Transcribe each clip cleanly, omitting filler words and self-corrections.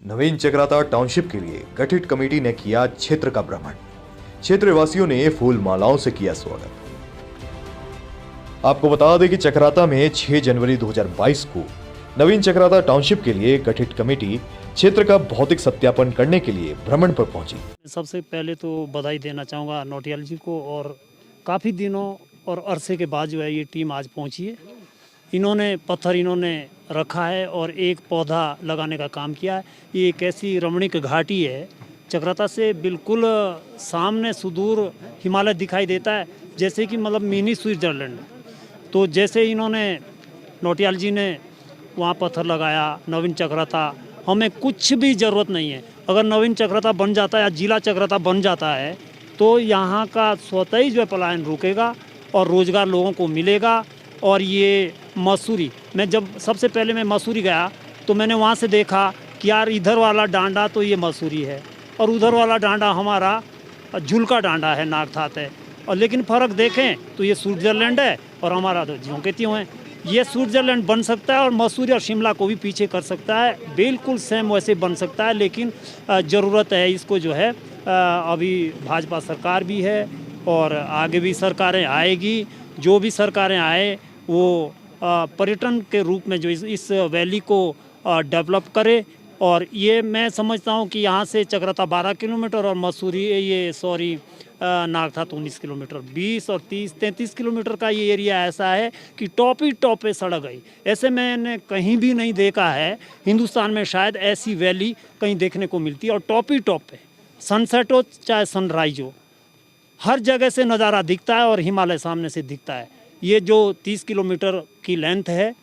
नवीन Chakrata township के लिए गठित कमेटी ने किया क्षेत्र का भ्रमण। क्षेत्रवासियों ने फूल मालाओं से किया स्वागत। आपको बता दें कि चक्राता में 6 जनवरी 2022 को नवीन चक्राता टाउनशिप के लिए गठित कमेटी क्षेत्र का भौतिक सत्यापन करने के लिए भ्रमण पर पहुंची। सबसे पहले तो बधाई देना चाहूँगा नौटियाल जी को, और काफ़ी दिनों और अरसे के बाद जो है ये टीम आज पहुंची है। इन्होंने पत्थर रखा है और एक पौधा लगाने का काम किया है। ये एक ऐसी रमणीक घाटी है, चक्राता से बिल्कुल सामने सुदूर हिमालय दिखाई देता है, जैसे कि मतलब मिनी स्विट्जरलैंड। तो जैसे इन्होंने नौटियाल जी ने वहाँ पत्थर लगाया, नवीन चक्राता, हमें कुछ भी ज़रूरत नहीं है। अगर नवीन चक्राता बन जाता है या जिला चक्राता बन जाता है तो यहाँ का स्वतः ही जो है पलायन रुकेगा और रोज़गार लोगों को मिलेगा। और ये मसूरी, मैं जब सबसे पहले मैं मसूरी गया तो मैंने वहाँ से देखा कि यार इधर वाला डांडा तो ये मसूरी है और उधर वाला डांडा हमारा झुलका डांडा है, नागथात है। और लेकिन फ़र्क देखें तो ये स्विट्ज़रलैंड है और हमारा तो ज्यों के त्यों है। ये स्विट्ज़रलैंड बन सकता है और मसूरी और शिमला को भी पीछे कर सकता है, बिल्कुल सेम वैसे बन सकता है। लेकिन ज़रूरत है इसको जो है, अभी भाजपा सरकार भी है और आगे भी सरकारें आएगी। जो भी सरकारें आए वो पर्यटन के रूप में जो इस वैली को डेवलप करे। और ये मैं समझता हूँ कि यहाँ से चक्राता 12 किलोमीटर और मसूरी नागथात 19 किलोमीटर, 20 और 30-33 किलोमीटर का ये एरिया ऐसा है कि टॉप ही टॉप पे सड़क गई। ऐसे मैंने कहीं भी नहीं देखा है हिंदुस्तान में, शायद ऐसी वैली कहीं देखने को मिलती है। और टॉप ही टॉप पे सनसेट हो चाहे सनराइज हो, हर जगह से नज़ारा दिखता है और हिमालय सामने से दिखता है। ये जो 30 किलोमीटर की लेंथ है,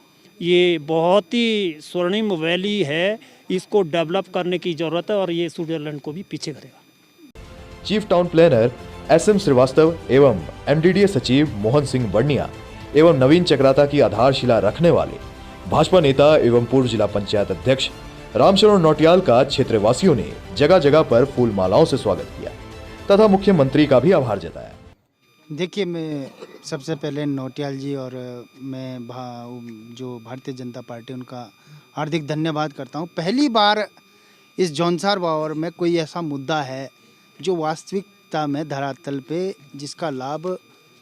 ये बहुत ही स्वर्णिम वैली है, इसको डेवलप करने की ज़रूरत है और ये स्विट्ज़रलैंड को भी पीछे करेगा। Chief town planner SM Srivastava एवं MDDA सचिव मोहन सिंह वर्णिया एवं नवीन चक्राता की आधारशिला रखने वाले भाजपा नेता एवं पूर्व जिला पंचायत अध्यक्ष रामशरण नौटियाल का क्षेत्रवासियों ने जगह जगह पर फूल मालाओं से स्वागत किया तथा मुख्यमंत्री का भी आभार जताया। देखिए, मैं सबसे पहले नौटियाल जी और मैं जो भारतीय जनता पार्टी उनका हार्दिक धन्यवाद करता हूं। पहली बार इस जौनसार बावर में कोई ऐसा मुद्दा है जो वास्तविकता में धरातल पे जिसका लाभ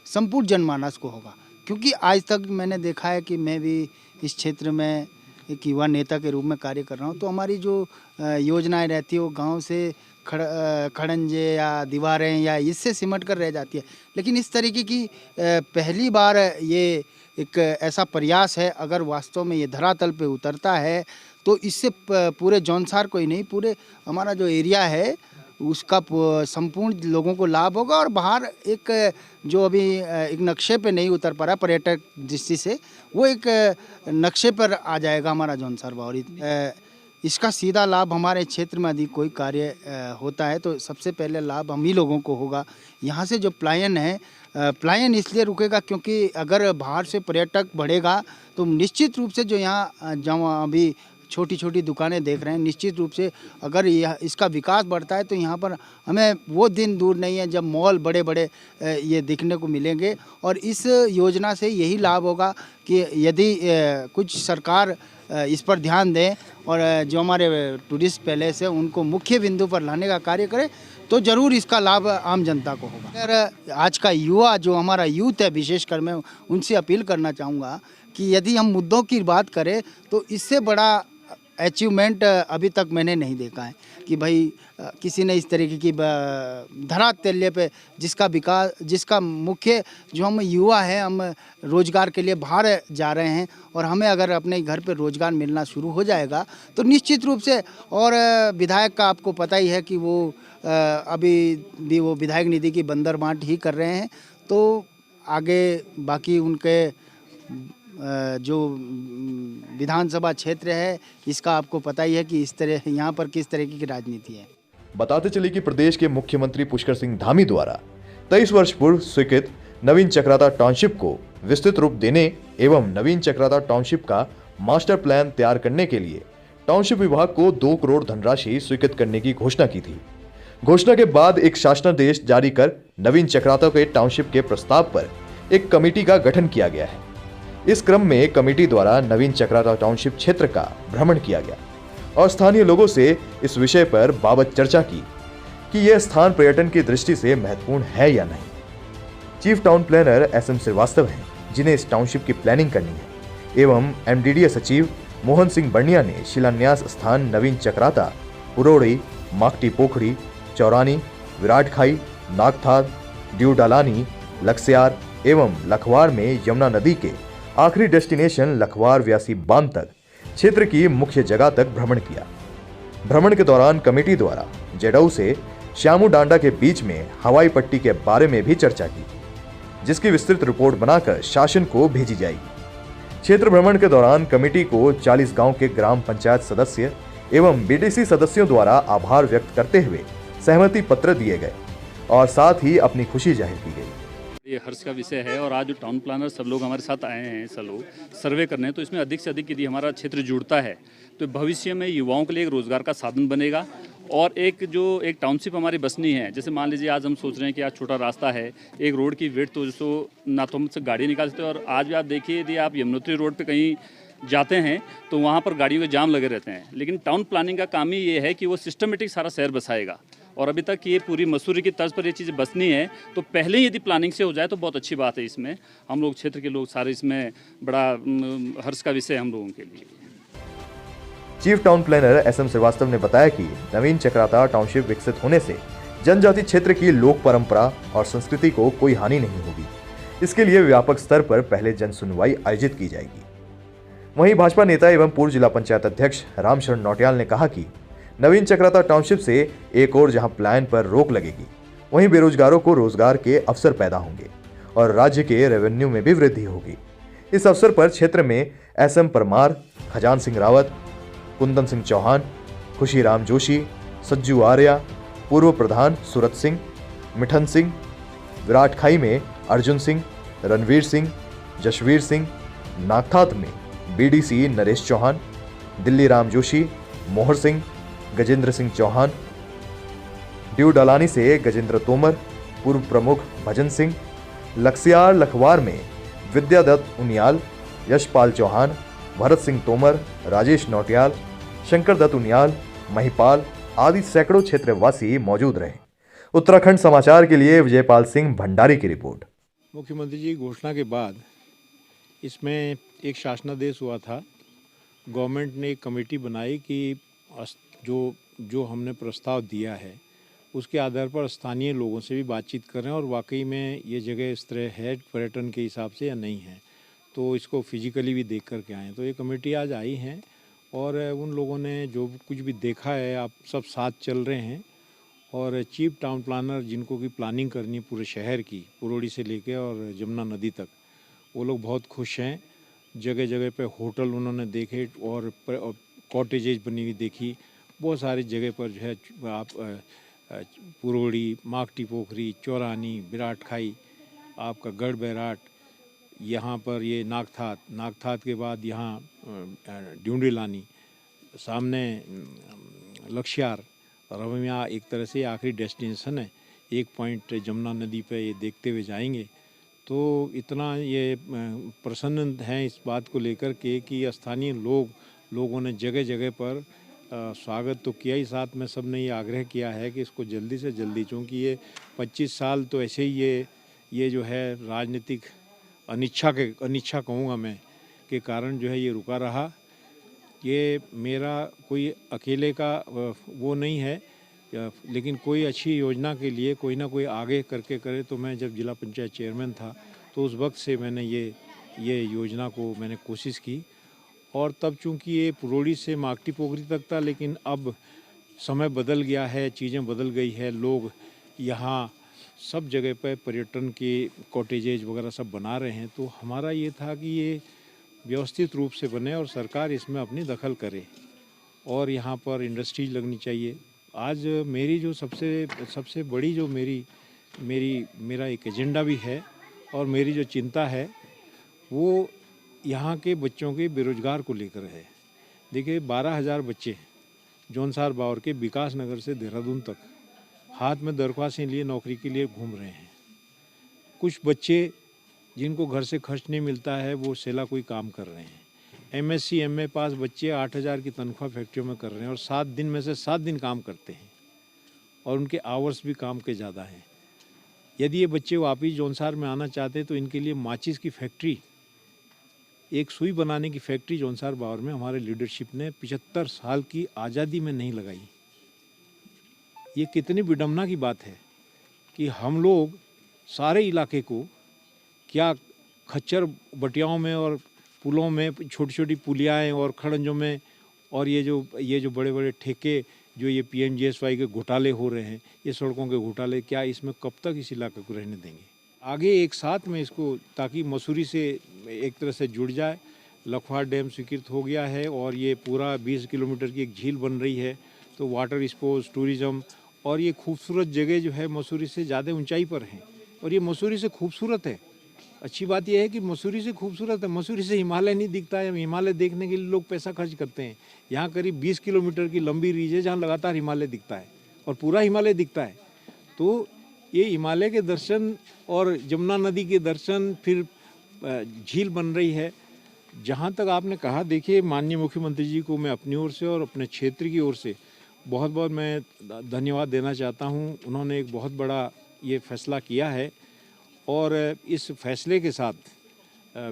संपूर्ण जनमानस को होगा। क्योंकि आज तक मैंने देखा है कि मैं भी इस क्षेत्र में एक युवा नेता के रूप में कार्य कर रहा हूँ, तो हमारी जो योजनाएं रहती है वो गाँव से खड़ंजे या दीवारें या इससे सिमट कर रह जाती है। लेकिन इस तरीके की पहली बार ये एक ऐसा प्रयास है, अगर वास्तव में ये धरातल पे उतरता है तो इससे पूरे जौनसार को ही नहीं, पूरे हमारा जो एरिया है उसका संपूर्ण लोगों को लाभ होगा। और बाहर एक जो अभी एक नक्शे पे नहीं उतर पा रहा पर्यटक दृष्टि से, वो एक नक्शे पर आ जाएगा हमारा जौनसार बावरी। इसका सीधा लाभ हमारे क्षेत्र में यदि कोई कार्य होता है तो सबसे पहले लाभ हम ही लोगों को होगा। यहाँ से जो पलायन है, पलायन इसलिए रुकेगा क्योंकि अगर बाहर से पर्यटक बढ़ेगा तो निश्चित रूप से जो यहाँ जहाँ अभी छोटी छोटी दुकानें देख रहे हैं, निश्चित रूप से अगर इसका विकास बढ़ता है तो यहाँ पर हमें वो दिन दूर नहीं है जब मॉल बड़े बड़े ये दिखने को मिलेंगे। और इस योजना से यही लाभ होगा कि यदि कुछ सरकार इस पर ध्यान दें और जो हमारे टूरिस्ट पैलेस है उनको मुख्य बिंदु पर लाने का कार्य करें तो ज़रूर इसका लाभ आम जनता को होगा। अगर आज का युवा जो हमारा यूथ है, विशेषकर मैं उनसे अपील करना चाहूँगा कि यदि हम मुद्दों की बात करें तो इससे बड़ा अचीवमेंट अभी तक मैंने नहीं देखा है कि भाई किसी ने इस तरीके की धरातल पे जिसका विकास, जिसका मुख्य जो हम युवा हैं, हम रोज़गार के लिए बाहर जा रहे हैं और हमें अगर अपने घर पे रोज़गार मिलना शुरू हो जाएगा तो निश्चित रूप से, और विधायक का आपको पता ही है कि वो अभी भी वो विधायक निधि की बंदर बांट ही कर रहे हैं, तो आगे बाकी उनके जो विधानसभा क्षेत्र है इसका आपको पता ही है कि इस तरह यहाँ पर किस तरीके की राजनीति है। बताते चले कि प्रदेश के मुख्यमंत्री पुष्कर सिंह धामी द्वारा 23 वर्ष पूर्व स्वीकृत नवीन चक्राता टाउनशिप को विस्तृत रूप देने एवं नवीन चक्राता टाउनशिप का मास्टर प्लान तैयार करने के लिए टाउनशिप विभाग को 2 करोड़ धनराशि स्वीकृत करने की घोषणा की थी। घोषणा के बाद एक शासनादेश जारी कर नवीन चक्राता के टाउनशिप के प्रस्ताव पर एक कमेटी का गठन किया गया है। इस क्रम में कमेटी द्वारा नवीन चक्राता टाउनशिप क्षेत्र का भ्रमण किया गया और स्थानीय लोगों से इस विषय पर बाबत चर्चा की कि यह स्थान पर्यटन की दृष्टि से महत्वपूर्ण है या नहीं। Chief town planner SM Srivastava हैं, जिन्हें इस टाउनशिप की प्लानिंग करनी है, एवं MDDA सचिव मोहन सिंह बर्निया ने शिलान्यास स्थान नवीन चक्राता, पुरोड़ी, माकटी पोखरी, चौरानी, विराट खाई, नागथाद, ड्यू डालानी, लक्स्यार एवं लखवार में यमुना नदी के आखिरी डेस्टिनेशन लखवार व्यासी बांध तक क्षेत्र की मुख्य जगह तक भ्रमण किया। भ्रमण के दौरान कमेटी द्वारा जेडऊ से श्यामू डांडा के बीच में हवाई पट्टी के बारे में भी चर्चा की, जिसकी विस्तृत रिपोर्ट बनाकर शासन को भेजी जाएगी। क्षेत्र भ्रमण के दौरान कमेटी को 40 गांव के ग्राम पंचायत सदस्य एवं BDC सदस्यों द्वारा आभार व्यक्त करते हुए सहमति पत्र दिए गए और साथ ही अपनी खुशी जाहिर की गई। ये हर्ष का विषय है और आज जो टाउन प्लानर सब लोग हमारे साथ आए हैं, सब लोग सर्वे करने, तो इसमें अधिक से अधिक यदि हमारा क्षेत्र जुड़ता है तो भविष्य में युवाओं के लिए एक रोजगार का साधन बनेगा। और एक टाउनशिप हमारी बसनी है, जैसे मान लीजिए आज हम सोच रहे हैं कि आज छोटा रास्ता है, एक रोड की विड्थ तो जो ना तो हमसे गाड़ी निकाल सकते, और आज भी आप देखिए यदि आप यमुनोत्री रोड पे कहीं जाते हैं तो वहाँ पर गाड़ियों के जाम लगे रहते हैं। लेकिन टाउन प्लानिंग का काम ही ये है कि वो सिस्टमेटिक सारा शहर बसाएगा, और अभी तक ये पूरी मसूरी की तर्ज पर ये चीज़ बसनी है, तो पहले ही यदि प्लानिंग से हो जाए तो बहुत अच्छी बात है। इसमें हम लोग क्षेत्र के लोग सारे इसमें बड़ा हर्ष का विषय हम लोगों के लिए। Chief town planner SM Srivastava ने बताया कि नवीन चक्राता टाउनशिप विकसित होने से जनजाति क्षेत्र की लोक परंपरा और संस्कृति को कोई हानि नहीं होगी। इसके लिए व्यापक स्तर पर पहले जन सुनवाई आयोजित की जाएगी। वहीं भाजपा नेता एवं पूर्व जिला पंचायत अध्यक्ष रामशरण नौटियाल ने कहा कि नवीन चक्राता टाउनशिप से एक और जहां प्लान पर रोक लगेगी, वहीं बेरोजगारों को रोजगार के अवसर पैदा होंगे और राज्य के रेवेन्यू में भी वृद्धि होगी। इस अवसर पर क्षेत्र में SM परमार, खजान सिंह रावत, कुंदन सिंह चौहान, खुशीराम जोशी, सज्जू आर्या, पूर्व प्रधान सूरत सिंह, मिठन सिंह, विराट खाई में अर्जुन सिंह, रणवीर सिंह, जशवीर सिंह, नागथात में BDC नरेश चौहान, दिल्ली राम जोशी, मोहर सिंह, गजेंद्र सिंह चौहान, ड्यू डालानी से गजेंद्र तोमर, पूर्व प्रमुख भजन सिंह, लक्स्यार लखवार में विद्यादत्त उनियाल, यशपाल चौहान, भरत सिंह तोमर, राजेश नौटियाल, शंकर दत्त उनियाल, महिपाल आदि सैकड़ों क्षेत्रवासी मौजूद रहे। उत्तराखंड समाचार के लिए विजयपाल सिंह भंडारी की रिपोर्ट। मुख्यमंत्री जी घोषणा के बाद इसमें एक शासनादेश हुआ था। गवर्नमेंट ने एक कमेटी बनाई कि जो हमने प्रस्ताव दिया है उसके आधार पर स्थानीय लोगों से भी बातचीत करें और वाकई में ये जगह इस तरह है पर्यटन के हिसाब से या नहीं है, तो इसको फिजिकली भी देख कर के आएँ। तो ये कमेटी आज आई हैं और उन लोगों ने जो कुछ भी देखा है, आप सब साथ चल रहे हैं। और चीफ टाउन प्लानर जिनको की प्लानिंग करनी है पूरे शहर की, पुरोड़ी से लेके और जमुना नदी तक, वो लोग बहुत खुश हैं। जगह जगह पे होटल उन्होंने देखे और कॉटेजेज बनी हुई देखी। बहुत सारी जगह पर जो है आप पुरोड़ी, माकटी पोखरी, चौरानी, विराट खाई, आपका गढ़ बैराट, यहाँ पर ये नागथात के बाद यहाँ ड्यूंडिलानी, सामने लक्ष्यार, और हम यहाँ एक तरह से आखिरी डेस्टिनेशन है। एक पॉइंट जमुना नदी पे ये देखते हुए जाएंगे। तो इतना ये प्रसन्न हैं इस बात को लेकर के कि स्थानीय लोगों ने जगह जगह पर स्वागत तो किया ही, साथ में सबने ये आग्रह किया है कि इसको जल्दी से जल्दी, चूँकि ये 25 साल तो ऐसे ही ये जो है राजनीतिक अनिच्छा कहूँगा मैं के कारण जो है ये रुका रहा। ये मेरा कोई अकेले का वो नहीं है, लेकिन कोई अच्छी योजना के लिए कोई ना कोई आगे करके करे। तो मैं जब जिला पंचायत चेयरमैन था तो उस वक्त से मैंने ये योजना को मैंने कोशिश की, और तब चूंकि ये पुरोड़ी से माकटी पोखरी तक था, लेकिन अब समय बदल गया है, चीज़ें बदल गई है। लोग यहाँ सब जगह पर पर्यटन के कॉटेजेज वगैरह सब बना रहे हैं। तो हमारा ये था कि ये व्यवस्थित रूप से बने और सरकार इसमें अपनी दखल करे और यहाँ पर इंडस्ट्रीज लगनी चाहिए। आज मेरी जो सबसे बड़ी जो मेरा एक एजेंडा भी है और मेरी जो चिंता है वो यहाँ के बच्चों के बेरोजगार को लेकर है। देखिए 12,000 बच्चे जौनसार बावर के विकास नगर से देहरादून तक हाथ में दरख्वास्तें लिए नौकरी के लिए घूम रहे हैं। कुछ बच्चे जिनको घर से खर्च नहीं मिलता है वो सेला कोई काम कर रहे हैं। MSc MA पास बच्चे 8,000 की तनख्वाह फैक्ट्रियों में कर रहे हैं और 7 दिन में से 7 दिन काम करते हैं और उनके आवर्स भी काम के ज़्यादा हैं। यदि ये बच्चे वापिस जौनसार में आना चाहते हैं तो इनके लिए माचिस की फैक्ट्री, एक सुई बनाने की फैक्ट्री जौनसार बावर में हमारे लीडरशिप ने 75 साल की आज़ादी में नहीं लगाई। ये कितनी विडम्बना की बात है कि हम लोग सारे इलाके को क्या खच्चर बटियाओं में और पुलों में छोटी छोटी पुलियाएँ और खड़ंजों में और ये जो बड़े बड़े ठेके जो ये PMGSY के घोटाले हो रहे हैं, ये सड़कों के घोटाले, क्या इसमें कब तक इस इलाके को रहने देंगे? आगे एक साथ में इसको, ताकि मसूरी से एक तरह से जुड़ जाए। लखवाड़ डैम स्वीकृत हो गया है और ये पूरा 20 किलोमीटर की एक झील बन रही है, तो वाटर स्पोर्ट्स, टूरिज़्म और ये खूबसूरत जगह जो है मसूरी से ज़्यादा ऊंचाई पर हैं और ये मसूरी से खूबसूरत है। अच्छी बात यह है कि मसूरी से खूबसूरत है, मसूरी से हिमालय नहीं दिखता है। हिमालय देखने के लिए लोग पैसा खर्च करते हैं। यहाँ करीब 20 किलोमीटर की लंबी रीज है जहाँ लगातार हिमालय दिखता है और पूरा हिमालय दिखता है। तो ये हिमालय के दर्शन और जमुना नदी के दर्शन, फिर झील बन रही है। जहाँ तक आपने कहा, देखिए माननीय मुख्यमंत्री जी को मैं अपनी ओर से और अपने क्षेत्र की ओर से बहुत बहुत मैं धन्यवाद देना चाहता हूँ। उन्होंने एक बहुत बड़ा ये फैसला किया है और इस फैसले के साथ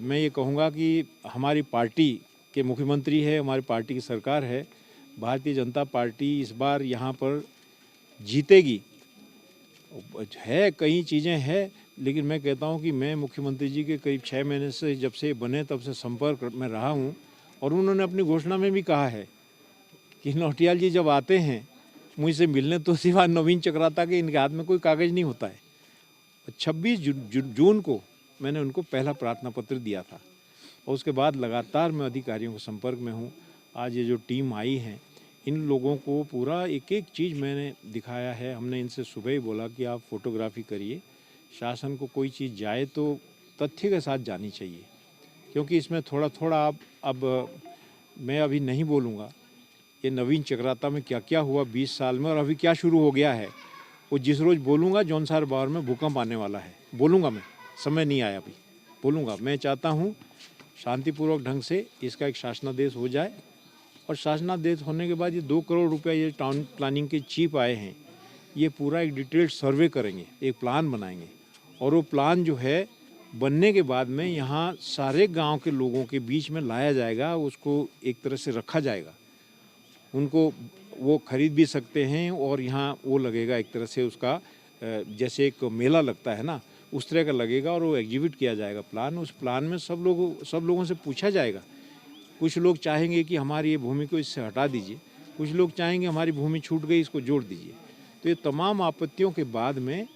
मैं ये कहूँगा कि हमारी पार्टी के मुख्यमंत्री है, हमारी पार्टी की सरकार है, भारतीय जनता पार्टी इस बार यहाँ पर जीतेगी। है कई चीज़ें हैं, लेकिन मैं कहता हूँ कि मैं मुख्यमंत्री जी के करीब 6 महीने से, जब से बने तब से संपर्क में रहा हूँ और उन्होंने अपनी घोषणा में भी कहा है कि नौटियाल जी जब आते हैं मुझसे मिलने तो सिवा नवीन चक्राता के इनके हाथ में कोई कागज़ नहीं होता है। 26 जून को मैंने उनको पहला प्रार्थना पत्र दिया था और उसके बाद लगातार मैं अधिकारियों के संपर्क में हूँ। आज ये जो टीम आई है, इन लोगों को पूरा एक एक चीज़ मैंने दिखाया है। हमने इनसे सुबह ही बोला कि आप फोटोग्राफी करिए, शासन को कोई चीज़ जाए तो तथ्य के साथ जानी चाहिए, क्योंकि इसमें थोड़ा थोड़ा अब मैं अभी नहीं बोलूँगा ये नवीन चक्राता में क्या क्या हुआ 20 साल में और अभी क्या शुरू हो गया है। वो जिस रोज़ बोलूँगा जौनसार बावर में भूकंप आने वाला है, बोलूँगा मैं, समय नहीं आया अभी, बोलूँगा। मैं चाहता हूँ शांतिपूर्वक ढंग से इसका एक शासनादेश हो जाए और शासनादेश होने के बाद ये 2 करोड़ रुपया ये टाउन प्लानिंग के चीफ आए हैं, ये पूरा एक डिटेल्ड सर्वे करेंगे, एक प्लान बनाएंगे और वो प्लान जो है बनने के बाद में यहाँ सारे गांव के लोगों के बीच में लाया जाएगा, उसको एक तरह से रखा जाएगा। उनको वो खरीद भी सकते हैं और यहाँ वो लगेगा एक तरह से उसका जैसे एक मेला लगता है ना, उस तरह का लगेगा और वो एग्जीबिट किया जाएगा प्लान। उस प्लान में सब लोगों से पूछा जाएगा। कुछ लोग चाहेंगे कि हमारी ये भूमि को इससे हटा दीजिए, कुछ लोग चाहेंगे हमारी भूमि छूट गई इसको जोड़ दीजिए। तो ये तमाम आपत्तियों के बाद में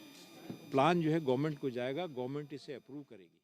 प्लान जो है गवर्नमेंट को जाएगा, गवर्नमेंट इसे अप्रूव करेगी।